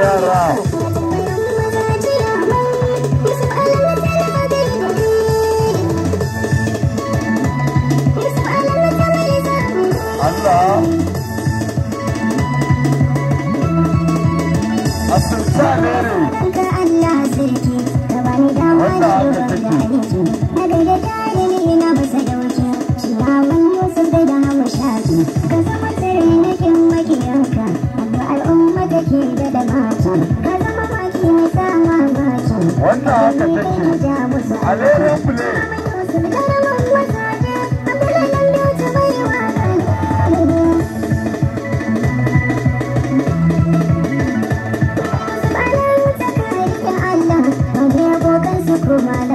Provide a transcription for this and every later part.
yara. Allah asirta ne ne wanda haka take. Wannan haka take a leren play.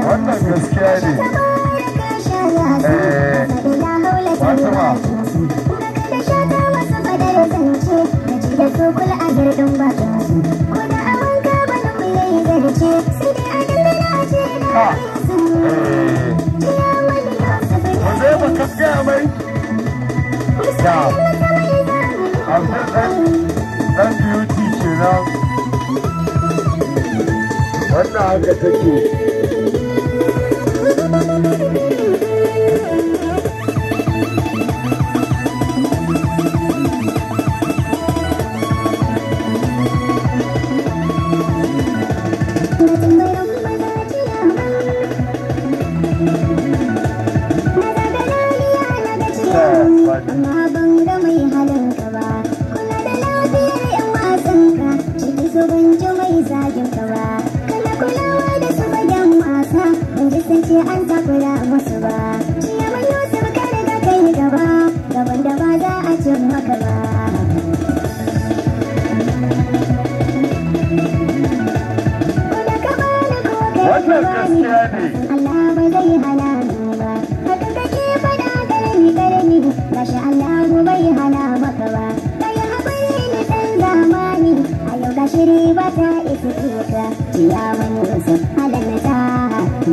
Wannan gaskiya ne. Fatima. Zai baka gaya mai? Ya. Ɗan beauty kenan. Wannan haka take. An takura musu ba, ciyaman Yusuf kada da kai gaba, gaban da ba za a cin maka ba. Kuda ka bani ko kai ka bani, Allah ba zai hana ni ba. Haka kake fada karami, gashi Allah bai hana maka ba. Kai haƙuri ni ɗan zamani, a yau gashi riba ta isa tuka. Ciyaman Yusuf halin na ta.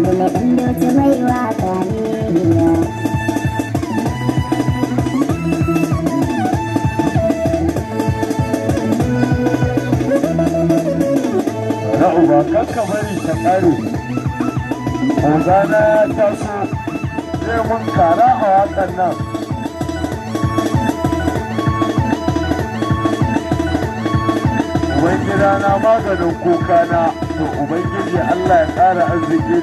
Dole ɗan doci mai waka ne. Na uba kanka bari ta ƙare. Ogana ya taso zai mun kara a waƙan nan. Ubangida na maganin kuka na, to Ubangiji Allah ya ƙara arziki.